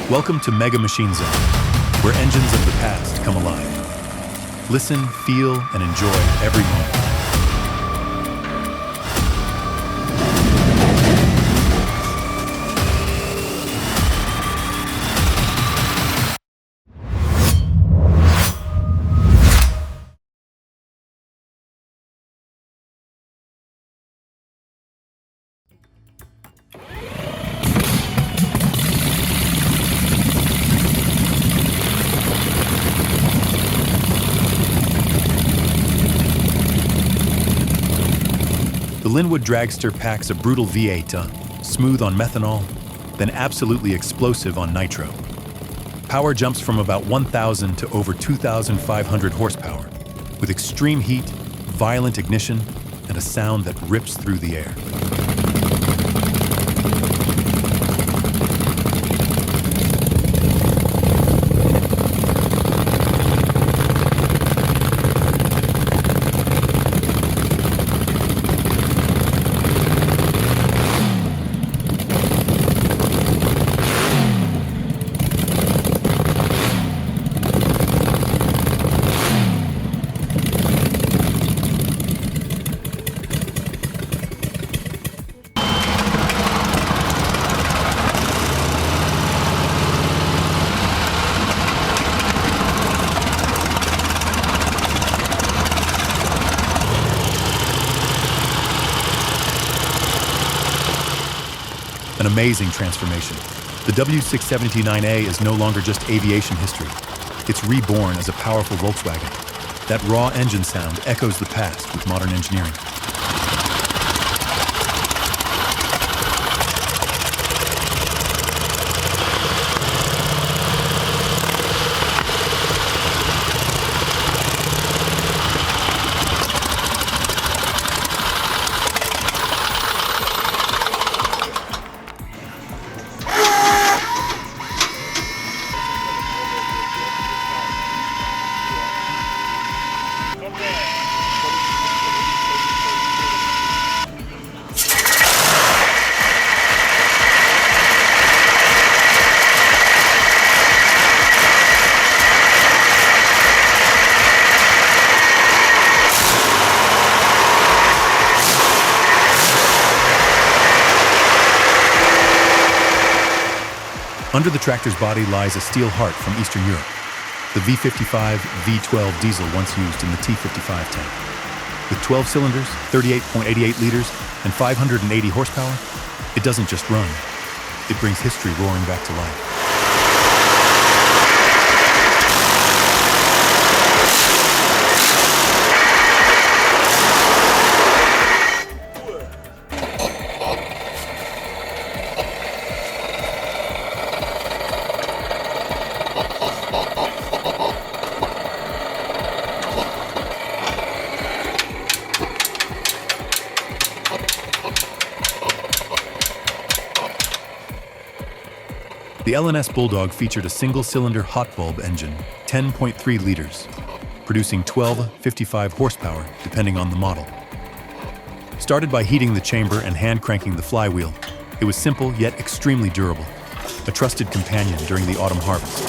Welcome to Mega Machine Zone, where engines of the past come alive. Listen, feel, and enjoy every moment. The Linwood dragster packs a brutal V8, smooth on methanol, then absolutely explosive on nitro. Power jumps from about 1,000 to over 2,500 horsepower, with extreme heat, violent ignition, and a sound that rips through the air. An amazing transformation. The W679A is no longer just aviation history. It's reborn as a powerful Volkswagen. That raw engine sound echoes the past with modern engineering. Under the tractor's body lies a steel heart from Eastern Europe, the V55 V12 diesel once used in the T55 tank. With 12 cylinders, 38.88 liters, and 580 horsepower, it doesn't just run, it brings history roaring back to life. The LNS Bulldog featured a single-cylinder hot bulb engine, 10.3 liters, producing 12-55 horsepower depending on the model. Started by heating the chamber and hand-cranking the flywheel, it was simple yet extremely durable, a trusted companion during the autumn harvest.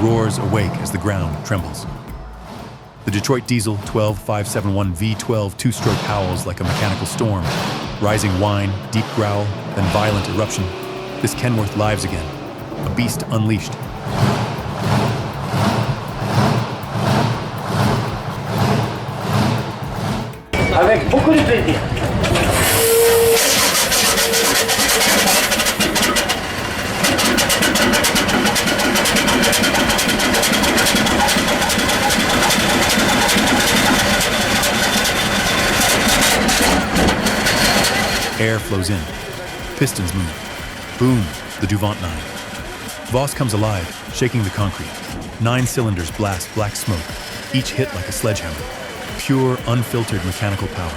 Roars awake as the ground trembles. The Detroit Diesel 12571 V12 two-stroke howls like a mechanical storm, rising whine, deep growl, then violent eruption. This Kenworth lives again, a beast unleashed. Avec beaucoup de plaisir. Air flows in. Pistons move. Boom, the Duvant 9. Voss comes alive, shaking the concrete. 9 cylinders blast black smoke, each hit like a sledgehammer. Pure, unfiltered mechanical power.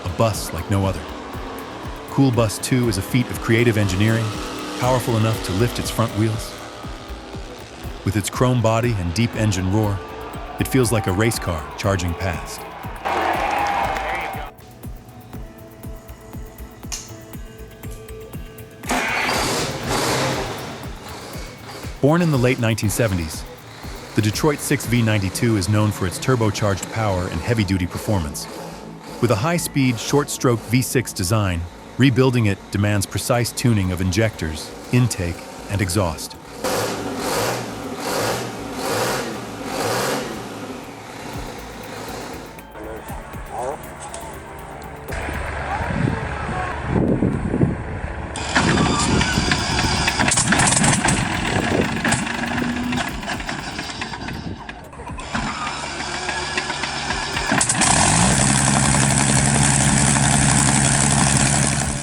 A bus like no other. Cool Bus 2 is a feat of creative engineering, powerful enough to lift its front wheels. With its chrome body and deep engine roar, it feels like a race car charging past. Born in the late 1970s, the Detroit 6V92 is known for its turbocharged power and heavy-duty performance. With a high-speed, short-stroke V6 design, rebuilding it demands precise tuning of injectors, intake, and exhaust.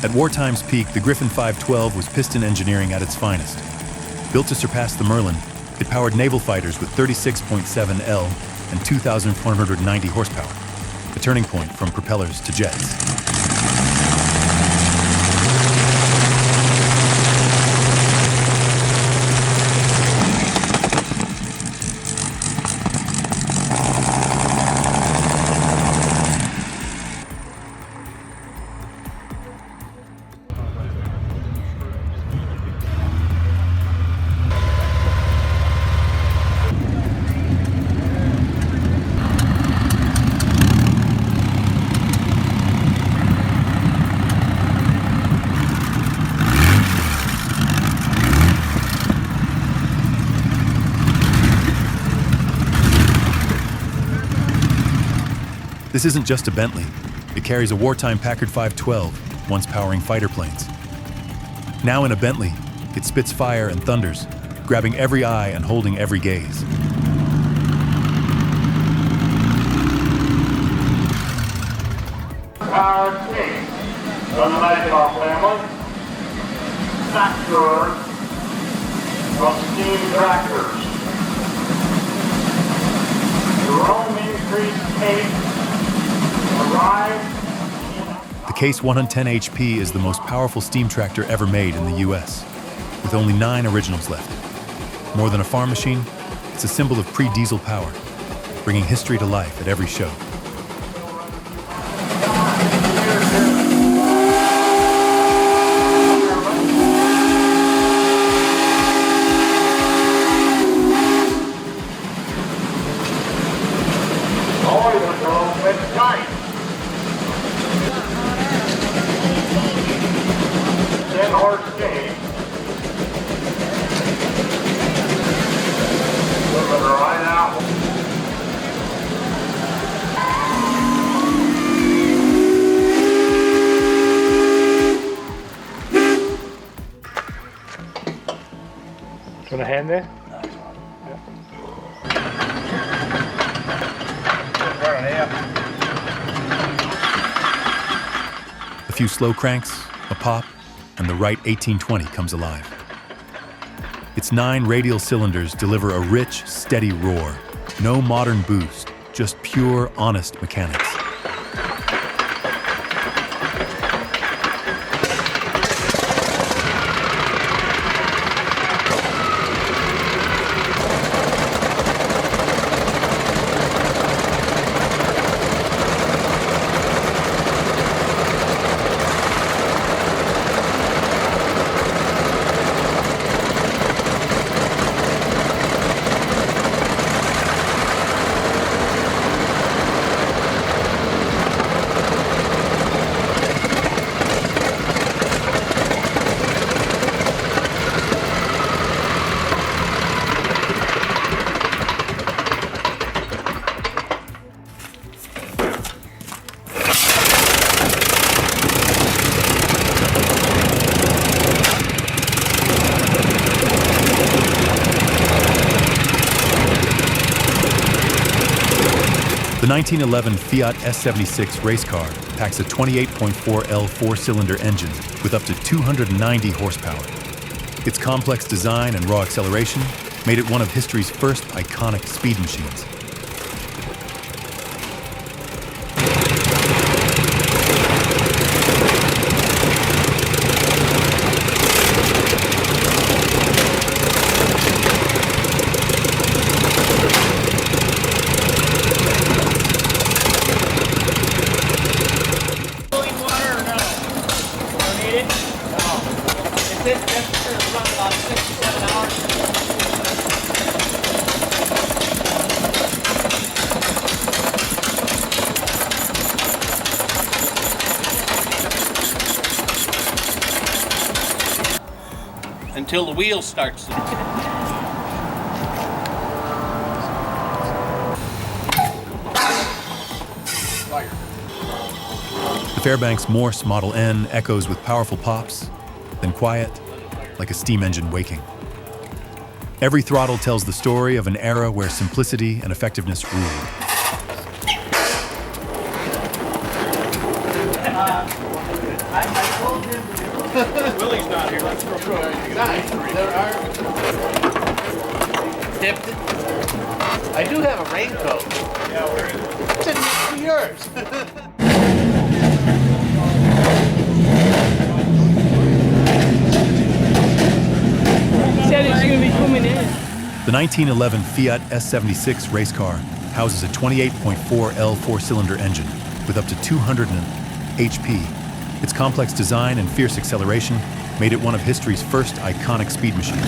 At wartime's peak, the Griffin 512 was piston engineering at its finest. Built to surpass the Merlin, it powered naval fighters with 36.7 L and 2,490 horsepower, a turning point from propellers to jets. This isn't just a Bentley. It carries a wartime Packard 512, once powering fighter planes. Now in a Bentley, it spits fire and thunders, grabbing every eye and holding every gaze. Power King from the Nightingale family. Factor of steam tractors. Rome increased case arrived. The Case 110 HP is the most powerful steam tractor ever made in the US, with only 9 originals left. More than a farm machine, it's a symbol of pre-diesel power, bringing history to life at every show. Want a hand there? A few slow cranks, a pop, and the right 1820 comes alive. Its 9 radial cylinders deliver a rich, steady roar. No modern boost, just pure, honest mechanics. The 1911 Fiat S76 race car packs a 28.4L four-cylinder engine with up to 290 horsepower. Its complex design and raw acceleration made it one of history's first iconic speed machines. Until the wheel starts to... The Fairbanks Morse Model N echoes with powerful pops, then quiet, like a steam engine waking. Every throttle tells the story of an era where simplicity and effectiveness ruled. I told him Willie's not here. Let's go. Nice. There are. Tipped it. I do have a raincoat. Yeah, where is it? It's in yours. He said it's going to be coming in. The 1911 Fiat S76 race car houses a 28.4L four-cylinder engine with up to 200 HP. Its complex design and fierce acceleration made it one of history's first iconic speed machines.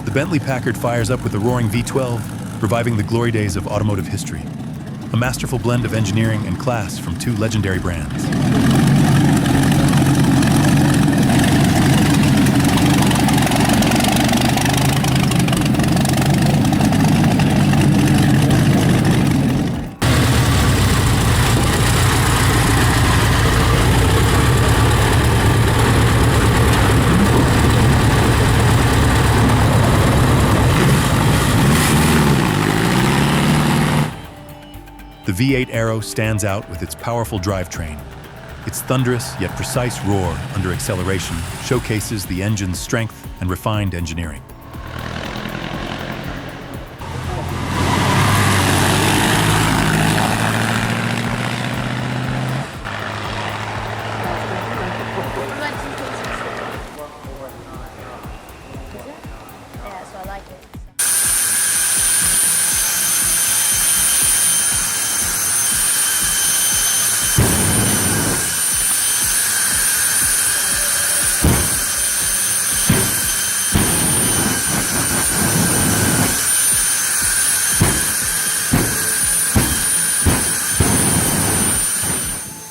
The Bentley Packard fires up with the roaring V12, reviving the glory days of automotive history. A masterful blend of engineering and class from two legendary brands. The V8 Aero stands out with its powerful drivetrain. Its thunderous yet precise roar under acceleration showcases the engine's strength and refined engineering. Yeah, so I like it.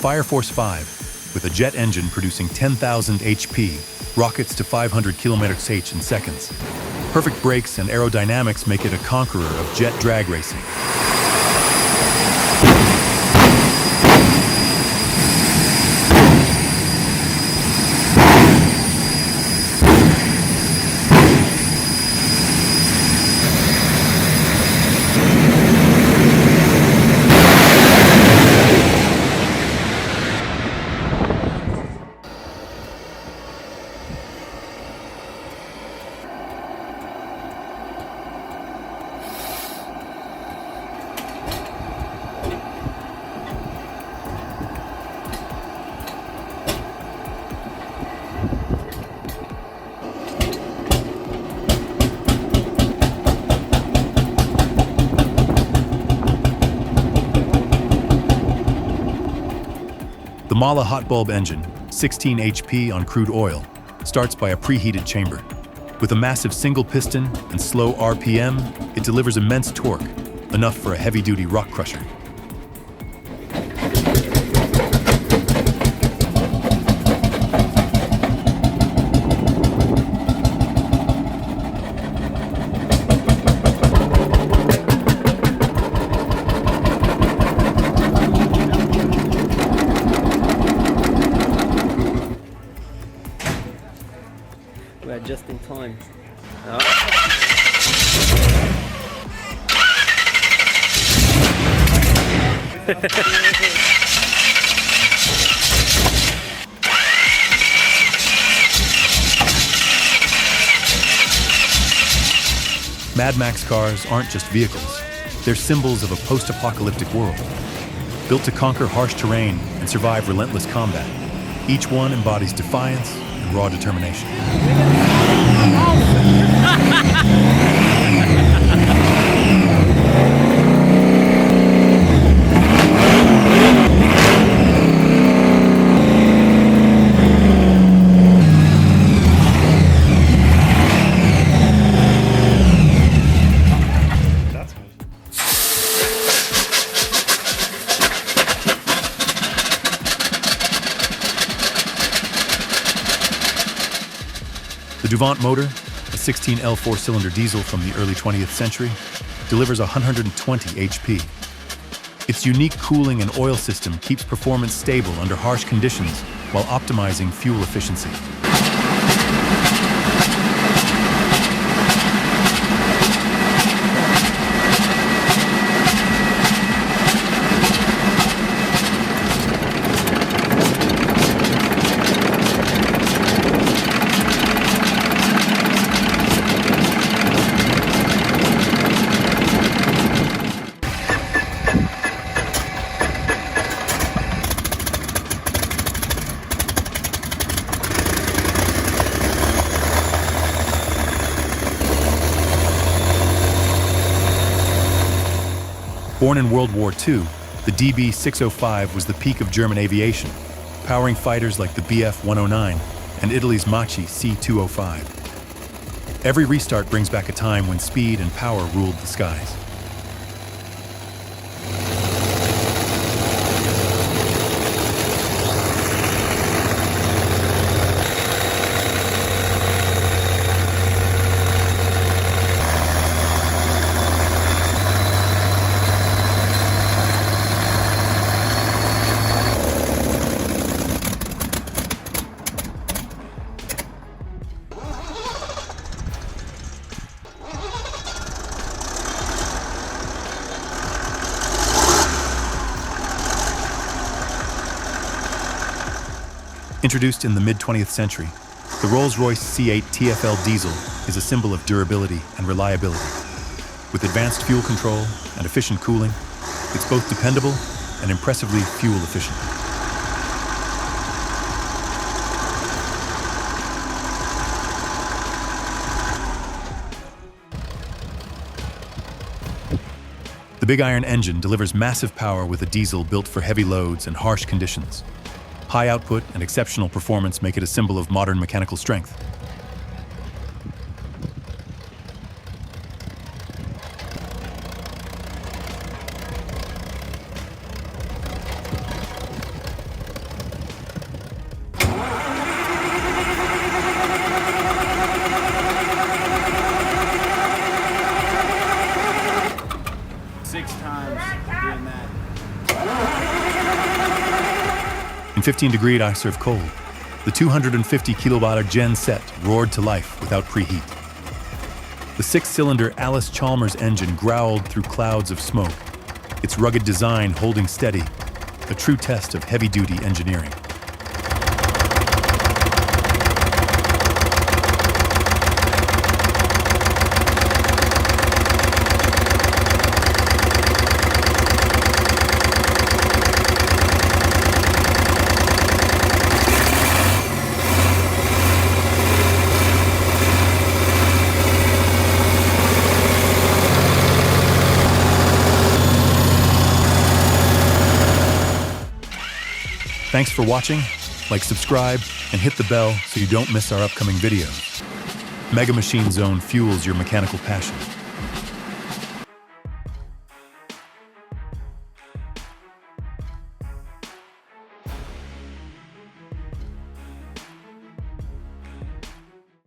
Fire Force 5, with a jet engine producing 10,000 HP, rockets to 500 km/h in seconds. Perfect brakes and aerodynamics make it a conqueror of jet drag racing. Mala hot bulb engine, 16 HP on crude oil, starts by a preheated chamber. With a massive single piston and slow RPM, it delivers immense torque, enough for a heavy-duty rock crusher. We're just in time. Mad Max cars aren't just vehicles. They're symbols of a post-apocalyptic world. Built to conquer harsh terrain and survive relentless combat, each one embodies defiance and raw determination. The Duvant motor, a 16L four-cylinder diesel from the early 20th century, delivers 120 HP. Its unique cooling and oil system keeps performance stable under harsh conditions while optimizing fuel efficiency. Born in World War II, the DB605 was the peak of German aviation, powering fighters like the Bf-109 and Italy's Machi C-205. Every restart brings back a time when speed and power ruled the skies. Introduced in the mid-20th century, the Rolls-Royce C8 TFL diesel is a symbol of durability and reliability. With advanced fuel control and efficient cooling, it's both dependable and impressively fuel efficient. The big iron engine delivers massive power with a diesel built for heavy loads and harsh conditions. High output and exceptional performance make it a symbol of modern mechanical strength. Six times doing that. In 15-degree I serve cold. The 250 kilowatt gen set roared to life without preheat. The six-cylinder Alice Chalmers engine growled through clouds of smoke, its rugged design holding steady, a true test of heavy-duty engineering. Thanks for watching. Like, subscribe, and hit the bell so you don't miss our upcoming videos. Mega Machine Zone fuels your mechanical passion.